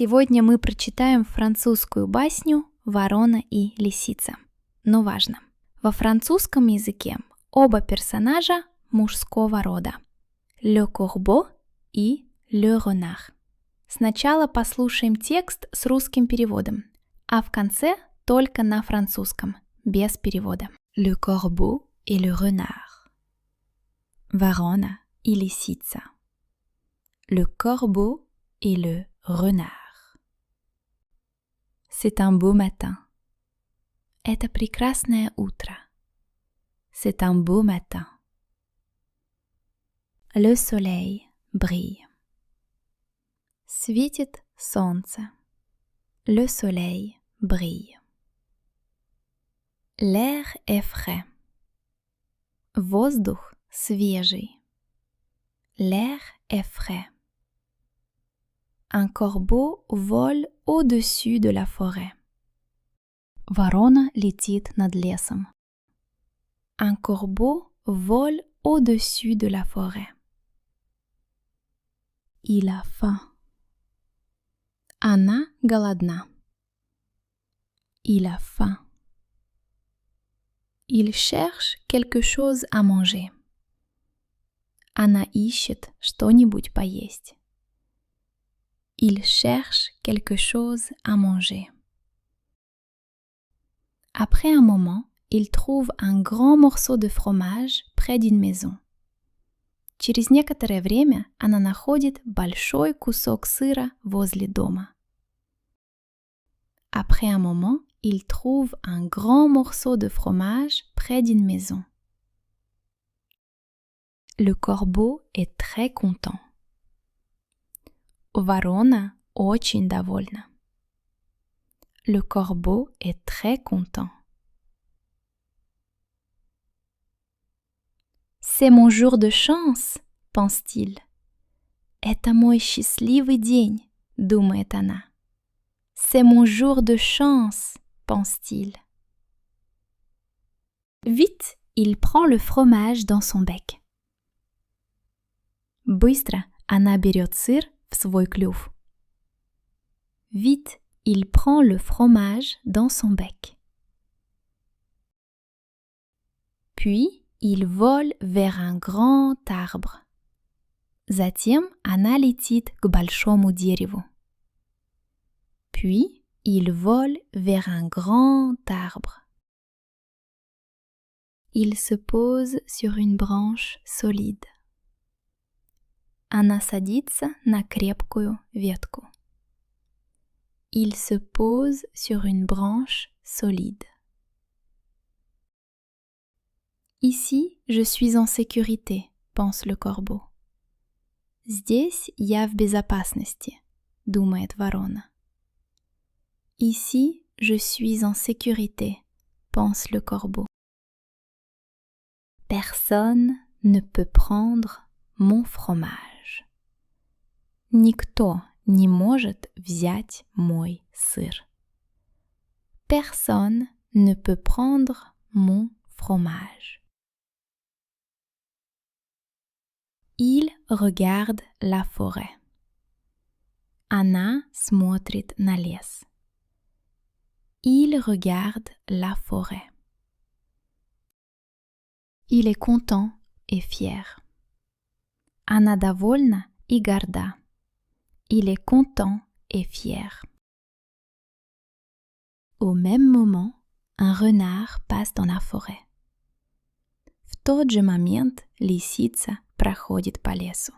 Сегодня мы прочитаем французскую басню «Ворона и лисица». Но важно, во французском языке оба персонажа мужского рода – Le Corbeau и Le Renard. Сначала послушаем текст с русским переводом, а в конце только на французском, без перевода. Le Corbeau et le Renard. Ворона и лисица. Le Corbeau et le Renard. C'est un beau matin. Это прекрасное утро. C'est un beau matin. Le soleil brille. Светит солнце. Le soleil brille. L'air est frais. Воздух свежий. L'air est frais. Un corbeau vole au-dessus de la forêt. Ворона летит над лесом. Un corbeau vole au-dessus de la forêt. Il a faim. Она голодна. Il a faim. Il cherche quelque chose à manger. Она ищет что-нибудь поесть. Il cherche quelque chose à manger. Après un moment, il trouve un grand morceau de fromage près d'une maison. Через некоторое время она находит большой кусок сыра возле дома. Après un moment, il trouve un grand morceau de fromage près d'une maison. Le corbeau est très content. Ворона очень довольна. Le corbeau est très content. C'est mon jour de chance, pense-t-il. Это мой счастливый день, думает она. C'est mon jour de chance, pense-t-il. Vite, il prend le fromage dans son bec. Быстро она берет сыр в свой клюв. Vite, il prend le fromage dans son bec. Puis, il vole vers un grand arbre. Затем она летит к большому дереву. Puis, il vole vers un grand arbre. Il se pose sur une branche solide. Она садится на крепкую ветку. Il se pose sur une branche solide. Ici, je suis en sécurité, pense le corbeau. Здесь я в безопасности, думает ворона. Ici, je suis en sécurité, pense le corbeau. Personne ne peut prendre mon fromage. Никто не может взять мой сыр. Personne ne peut prendre mon fromage. Il regarde la forêt. Она смотрит на лес. Il regarde la forêt. Il est content et fier. Она довольна и горда. Il est content et fier. Au même moment, un renard passe dans la forêt. В тот же момент лисица проходит по лесу.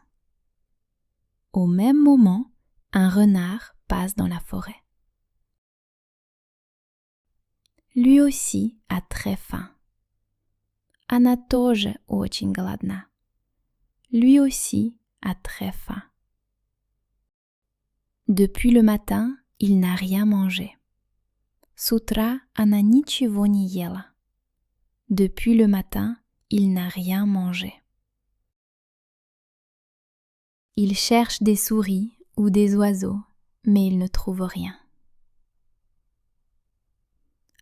Au même moment, un renard passe dans la forêt. Lui aussi a très faim. Она тоже очень голодна. Lui aussi a très faim. Depuis le matin, il n'a rien mangé. С утра она ничего не ела. Depuis le matin, il n'a rien mangé. Il cherche des souris ou des oiseaux, mais il ne trouve rien.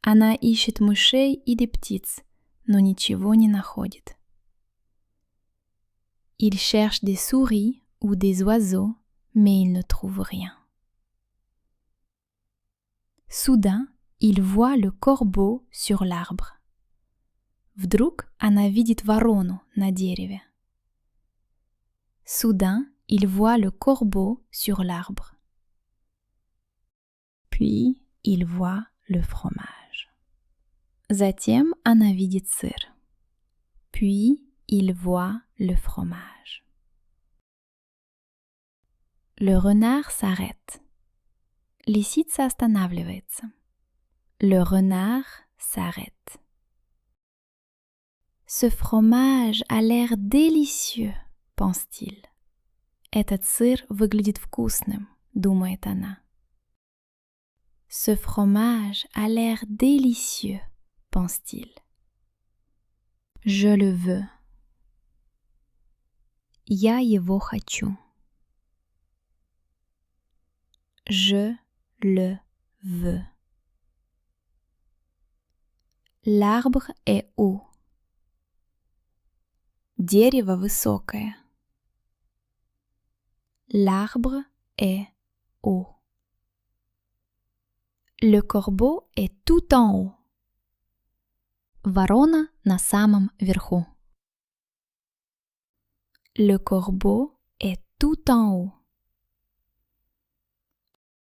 Она ищет мышей или птиц, но ничего не находит. Il cherche des souris ou des oiseaux, mais il ne trouve rien. Soudain, il voit le corbeau sur l'arbre. Вдруг она видит ворону на дереве. Soudain, il voit le corbeau sur l'arbre. Puis, il voit le fromage. Затем она видит сыр. Puis, il voit le fromage. Le renard s'arrête. Лисица останавливается. Le renard s'arrête. Ce fromage a l'air délicieux, pense-t-il. Этот сыр выглядит вкусным, думает она. Ce fromage a l'air délicieux, pense-t-il. Je le veux. Я его хочу. Je le veux. L'arbre est haut. Дерево высокое. L'arbre est haut. Le corbeau est tout en haut. Ворона на самом верху. Le corbeau est tout en haut.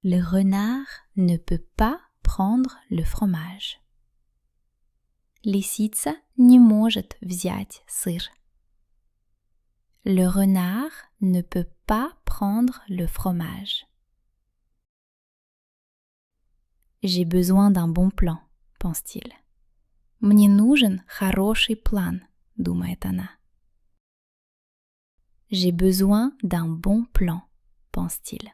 Le renard ne peut pas prendre le fromage. Лисица не может взять сыр. Le renard ne peut pas prendre le fromage. J'ai besoin d'un bon plan, pense-t-il. Мне нужен хороший план, думает она. J'ai besoin d'un bon plan, pense-t-il.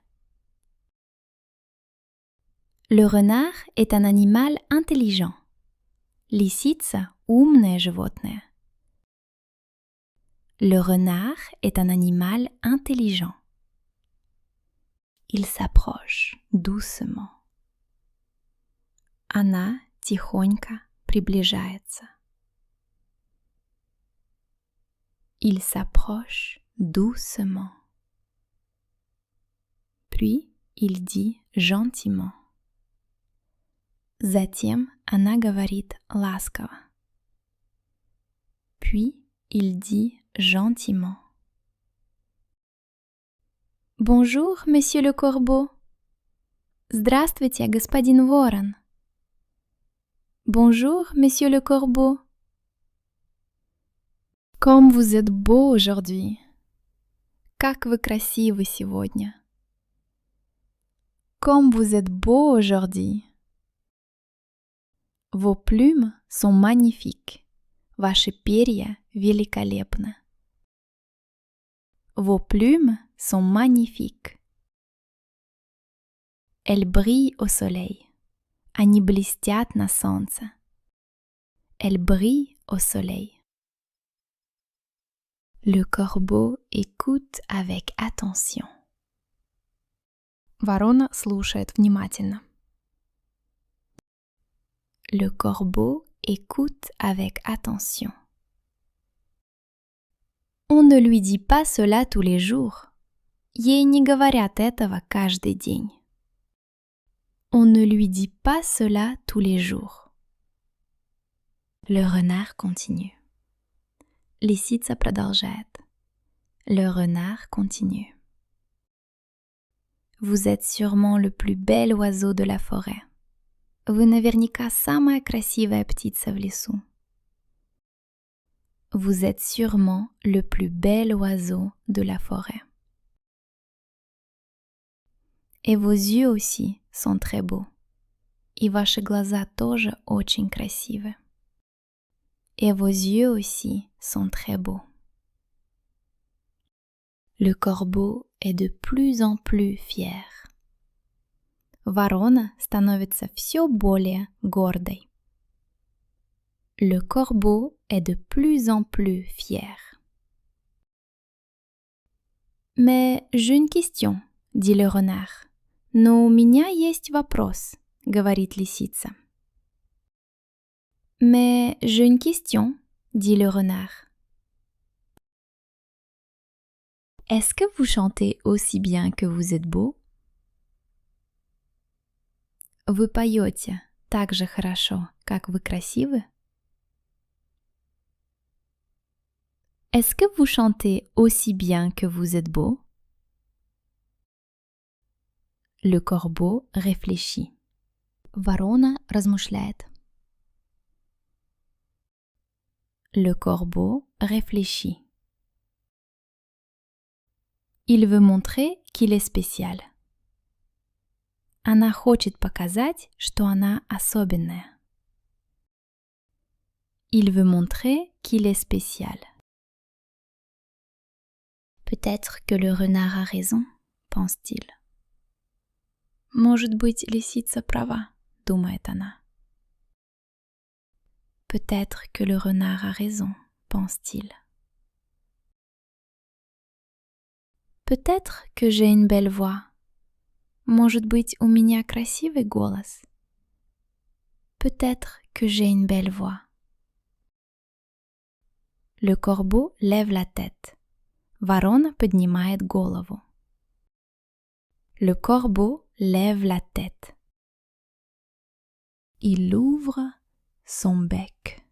Le renard est un animal intelligent. Лисица – умное животное. Le renard est un animal intelligent. Il s'approche doucement. Она тихонько приближается. Il s'approche doucement. Puis il dit gentiment. Затем она говорит ласково. Puis il dit gentiment. Bonjour, monsieur le corbeau. Здравствуйте, господин ворон. Bonjour, monsieur le corbeau. Comme vous êtes beau aujourd'hui. Как вы красивы сегодня. Comme vous êtes beau aujourd'hui. Vos plumes sont magnifiques. Ваши перья великолепны. Vos plumes sont magnifiques. Elles brillent au soleil. Они блестят на солнце. Elles brillent au soleil. Le corbeau écoute avec attention. Ворона слушает внимательно. Le corbeau écoute avec attention. On ne lui dit pas cela tous les jours. Ей не говорят этого каждый день. On ne lui dit pas cela tous les jours. Le renard continue. Лисица продолжает. Le renard continue. Vous êtes sûrement le plus bel oiseau de la forêt. Вы наверняка самая красивая птица в лесу. Vous êtes sûrement le plus bel oiseau de la forêt. Et vos yeux aussi sont très beaux. И ваши глаза тоже очень красивы. Et vos yeux aussi sont très beaux. Le corbeau est de plus en plus fier. Ворона становится все более гордой. Le corbeau est de plus en plus fier. Mais j'ai une question, dit le renard. Но у меня есть вопрос, говорит лисица. Mais j'ai une question, dit le renard. Est-ce que vous chantez aussi bien que vous êtes beau? Вы поете так же хорошо, как вы красивы? Est-ce que vous chantez aussi bien que vous êtes beau? Le corbeau réfléchit. Ворона размышляет. Le corbeau réfléchit. Il veut montrer qu'il est spécial. Она хочет показать, что она особенная. Il veut montrer qu'il est spécial. Peut-être que le renard a raison, pense-t-il. Может быть, лисица права, думает она. Peut-être que le renard a raison, pense-t-il. Peut-être que j'ai une belle voix. Может быть, у меня красивый голос. Peut-être que j'ai une belle voix. Le corbeau lève la tête. Ворона поднимает голову. Le corbeau lève la tête. Il ouvre son bec.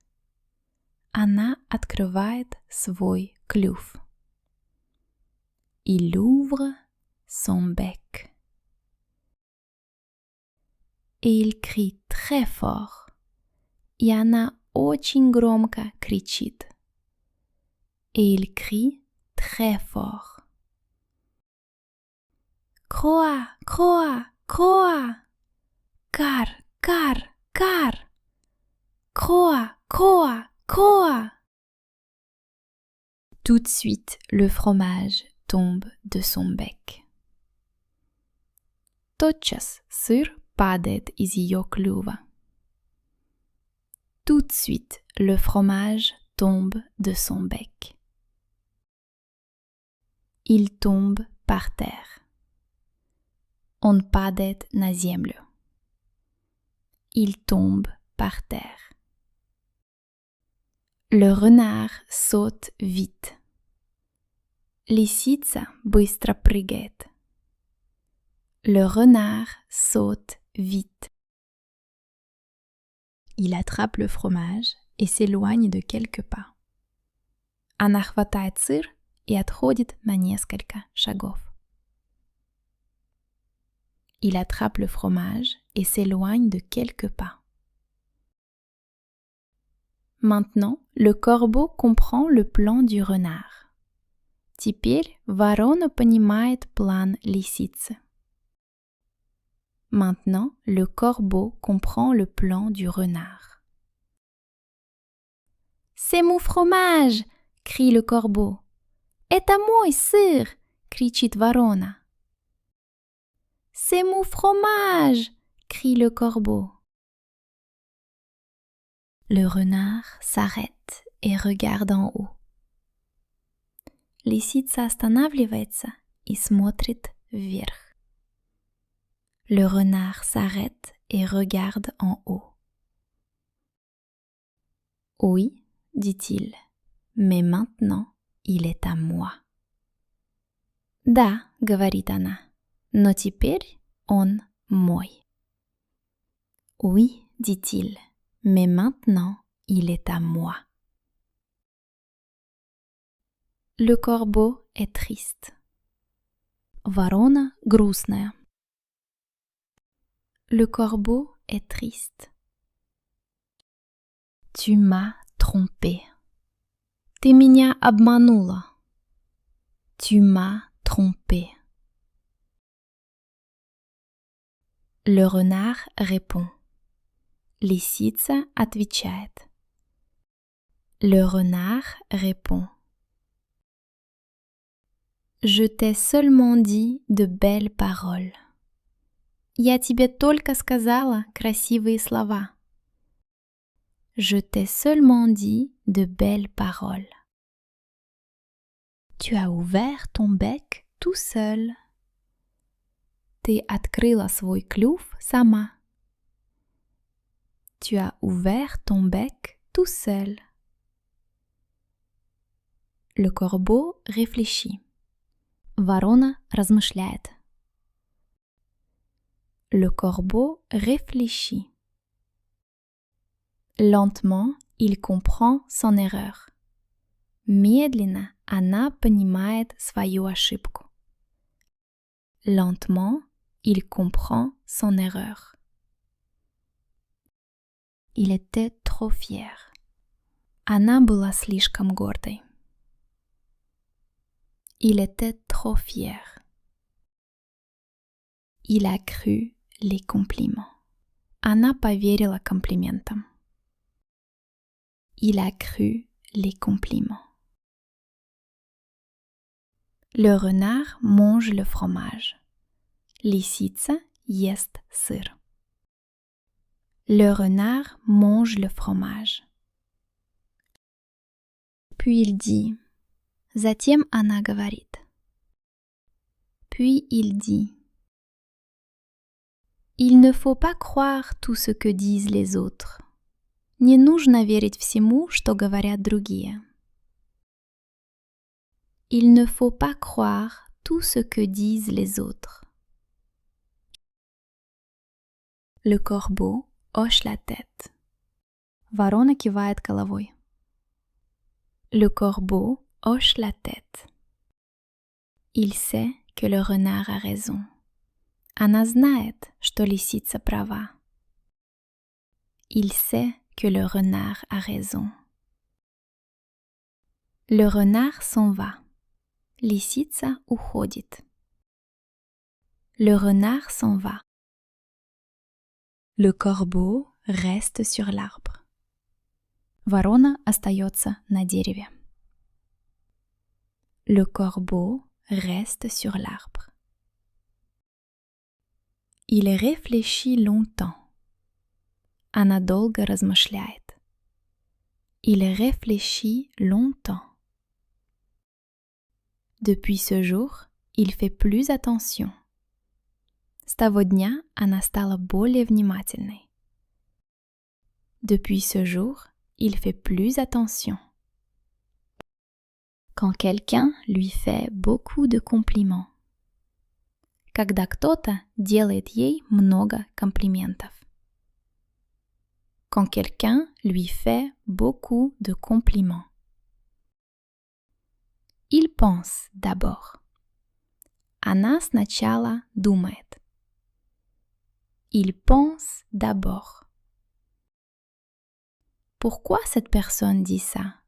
Она открывает свой клюв. Il ouvre son bec. Et il crie très fort. И она очень громко кричит. Et il crie très fort. Croa, croa, croa. Car, car, car. Croa, croa, croa. Tout de suite, le fromage tombe de son bec. Тотчас сыр падает из ее клюва. Tout de suite, le fromage tombe de son bec. Il tombe par terre. Он падает на землю. Il tombe par terre. Le renard saute vite. Лисица быстро прыгает. Le renard saute vite. Il attrape le fromage et s'éloigne de quelques pas. Она хватает сыр и отходит на несколько шагов. Il attrape le fromage et s'éloigne de quelques pas. Maintenant, le corbeau comprend le plan du renard. Теперь ворона понимает план лисицы. Maintenant, le corbeau comprend le plan du renard. C'est mon fromage! Crie le corbeau. Это мой сыр! Кричит ворона. C'est mon fromage! Crie le corbeau. Le renard s'arrête et regarde en haut. Лисица останавливается и смотрит вверх. Le renard s'arrête et regarde en haut. Oui, dit-il, mais maintenant il est à moi. Да, говорит она, но теперь он мой. Oui, dit-il, mais maintenant il est à moi. Le corbeau est triste. Ворона грустная. Le corbeau est triste. Tu m'as trompé. Ты меня обманула. Tu m'as trompé. Le renard répond. Лисица отвечает. Le renard répond. Je t'ai seulement dit de belles paroles. Я тебе только сказала красивые слова. Je t'ai seulement dit de belles paroles. Tu as ouvert ton bec tout seul. Ты открыла свой клюв сама. Tu as ouvert ton bec tout seul. Le corbeau réfléchit. Ворона размышляет. Le corbeau réfléchit. Lentement, il comprend son erreur. Медленно она понимает свою ошибку. Lentement, il comprend son erreur. Il était trop fier. Она была слишком гордой. Il était trop fier. Il a cru les compliments. Она поверила комплиментам. Il a cru les compliments. Le renard mange le fromage. Лисица ест сыр. Le renard mange le fromage. Puis il dit. Затем она говорит. Puis il dit. Il ne faut pas croire tout ce que disent les autres. Не нужно верить всему, что говорят другие. Il ne faut pas croire tout ce que disent les autres. Le corbeau hoche la tête. Ворона кивает головой. Le corbeau hoche la tête. Il sait que le renard a raison. Она знает, что лисица права. Il sait que le renard a raison. Le renard s'en va. Лисица уходит. Le renard s'en va. Le corbeau reste sur l'arbre. Ворона остается на дереве. Le corbeau reste sur l'arbre. Il réfléchit longtemps. Она долго размышляет. Il réfléchit longtemps. Depuis ce jour, il fait plus attention. С того дня она стала более внимательной. Depuis ce jour, il fait plus attention. Quand quelqu'un lui fait beaucoup de compliments. Когда кто-то делает ей много комплиментов. Quand quelqu'un lui fait beaucoup de compliments. Il pense d'abord. Она сначала думает. Il pense d'abord. Pourquoi cette personne dit ça?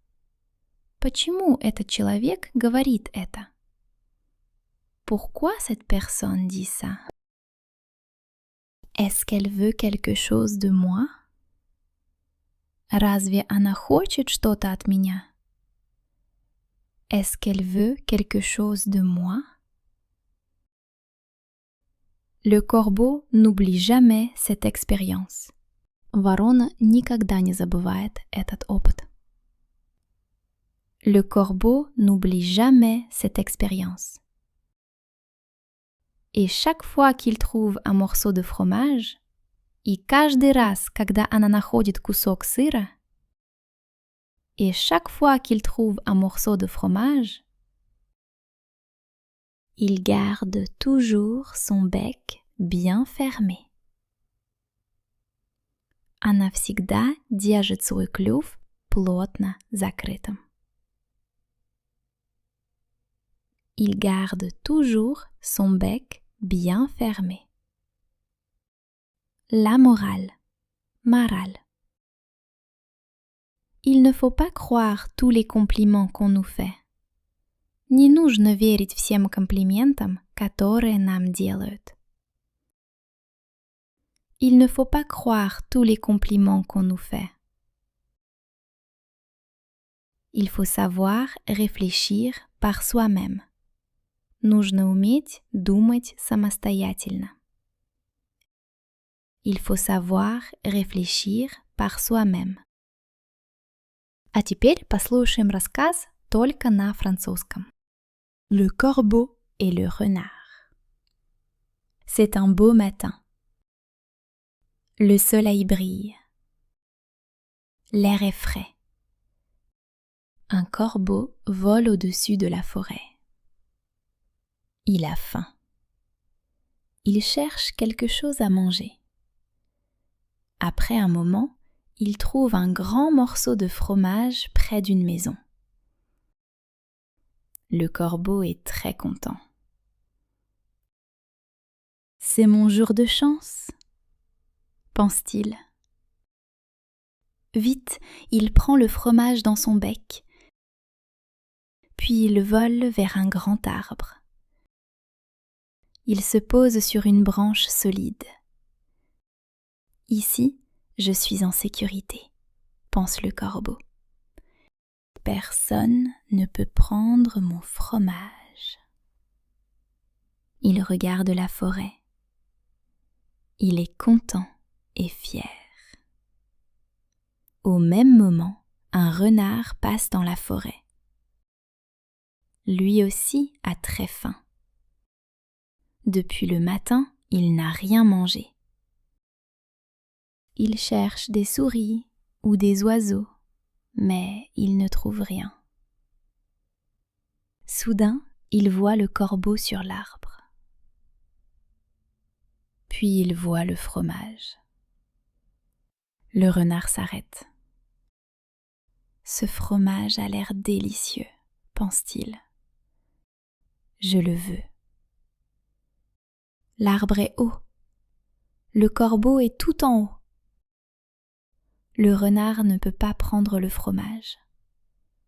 Почему этот человек говорит это? Pourquoi cette personne dit ça? Est-ce qu'elle veut quelque chose de moi? Разве она хочет что-то от меня? Est-ce qu'elle veut quelque chose de moi? Le corbeau n'oublie jamais cette expérience. Ворона никогда не забывает этот опыт. Le corbeau n'oublie jamais cette expérience. Et chaque fois qu'il trouve un morceau de fromage, и каждый раз, когда она находит кусок сыра, et chaque fois qu'il trouve un morceau de fromage, il garde toujours son bec bien fermé. Она всегда держит свой клюв плотно закрытым. Il garde toujours son bec bien fermé. La morale. Morale. Il ne faut pas croire tous les compliments qu'on nous fait. Не нужно верить всем комплиментам, которые нам делают. Il ne faut pas croire tous les compliments qu'on nous fait. Il faut savoir réfléchir par soi-même. Нужно уметь думать самостоятельно. Il faut savoir réfléchir par soi-même. А теперь послушаем рассказ только на французском. Le corbeau et le renard. C'est un beau matin. Le soleil brille. L'air est frais. Un corbeau vole au-dessus de la forêt. Il a faim. Il cherche quelque chose à manger. Après un moment, il trouve un grand morceau de fromage près d'une maison. Le corbeau est très content. « C'est mon jour de chance », pense-t-il. Vite, il prend le fromage dans son bec, puis il vole vers un grand arbre. Il se pose sur une branche solide. « Ici, je suis en sécurité », pense le corbeau. « Personne ne peut prendre mon fromage. » Il regarde la forêt. Il est content et fier. Au même moment, un renard passe dans la forêt. Lui aussi a très faim. Depuis le matin, il n'a rien mangé. Il cherche des souris ou des oiseaux, mais il ne trouve rien. Soudain, il voit le corbeau sur l'arbre. Puis il voit le fromage. Le renard s'arrête. « Ce fromage a l'air délicieux, » pense-t-il. « Je le veux. » L'arbre est haut. Le corbeau est tout en haut. Le renard ne peut pas prendre le fromage.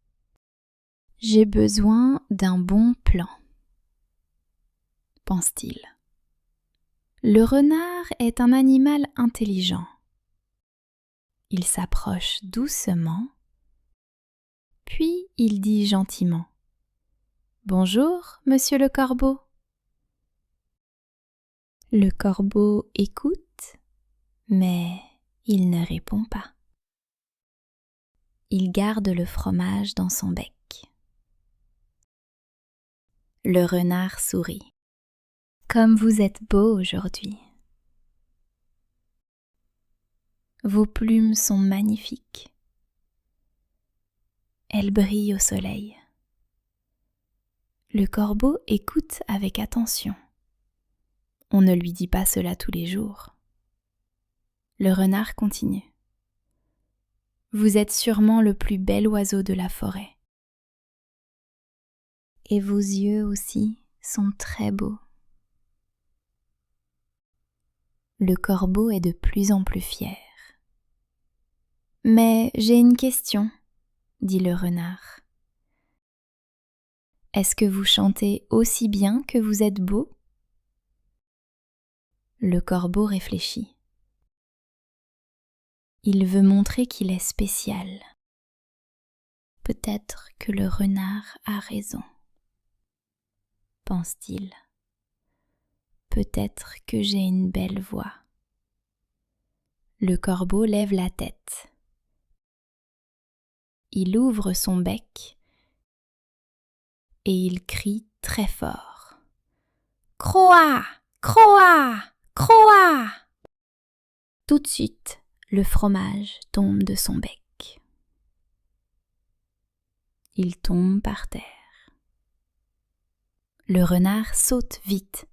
« J'ai besoin d'un bon plan, » pense-t-il. Le renard est un animal intelligent. Il s'approche doucement, puis il dit gentiment « Bonjour, monsieur le corbeau. » Le corbeau écoute, mais il ne répond pas. Il garde le fromage dans son bec. Le renard sourit. « Comme vous êtes beau aujourd'hui. Vos plumes sont magnifiques. Elles brillent au soleil. » Le corbeau écoute avec attention. On ne lui dit pas cela tous les jours. Le renard continue. « Vous êtes sûrement le plus bel oiseau de la forêt. Et vos yeux aussi sont très beaux. » Le corbeau est de plus en plus fier. « Mais j'ai une question, » dit le renard. « Est-ce que vous chantez aussi bien que vous êtes beau ?» Le corbeau réfléchit. Il veut montrer qu'il est spécial. Peut-être que le renard a raison, pense-t-il. Peut-être que j'ai une belle voix. Le corbeau lève la tête. Il ouvre son bec et il crie très fort. « Croa! Croa! Croa !» Tout de suite, le fromage tombe de son bec. Il tombe par terre. Le renard saute vite.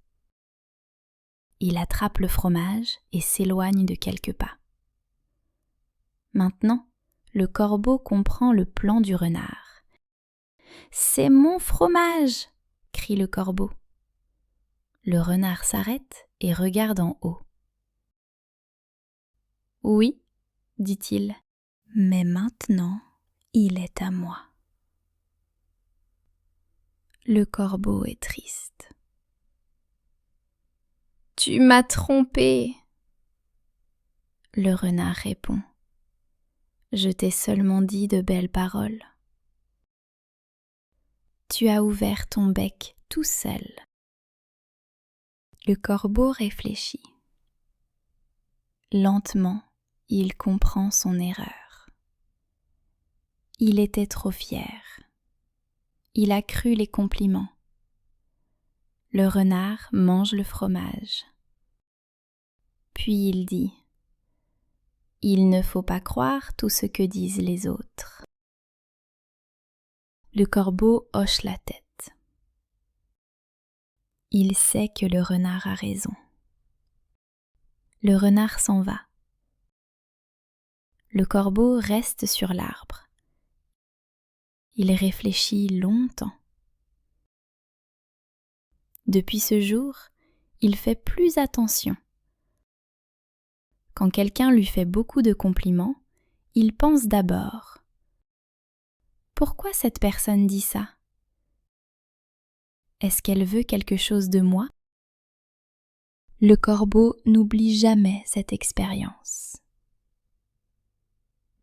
Il attrape le fromage et s'éloigne de quelques pas. Maintenant, le corbeau comprend le plan du renard. « C'est mon fromage !» crie le corbeau. Le renard s'arrête et regarde en haut. « Oui, » dit-il, « mais maintenant, il est à moi. » Le corbeau est triste. « Tu m'as trompé !» Le renard répond. « Je t'ai seulement dit de belles paroles. Tu as ouvert ton bec tout seul. » Le corbeau réfléchit. Lentement, il comprend son erreur. Il était trop fier. Il a cru les compliments. Le renard mange le fromage. Puis il dit « Il ne faut pas croire tout ce que disent les autres. » Le corbeau hoche la tête. Il sait que le renard a raison. Le renard s'en va. Le corbeau reste sur l'arbre. Il réfléchit longtemps. Depuis ce jour, il fait plus attention. Quand quelqu'un lui fait beaucoup de compliments, il pense d'abord: pourquoi cette personne dit ça? Est-ce qu'elle veut quelque chose de moi? Le corbeau n'oublie jamais cette expérience.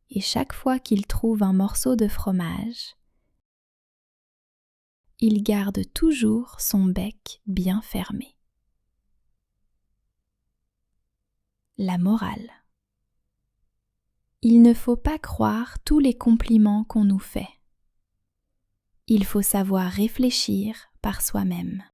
Et chaque fois qu'il trouve un morceau de fromage, il garde toujours son bec bien fermé. La morale. Il ne faut pas croire tous les compliments qu'on nous fait. Il faut savoir réfléchir par soi-même.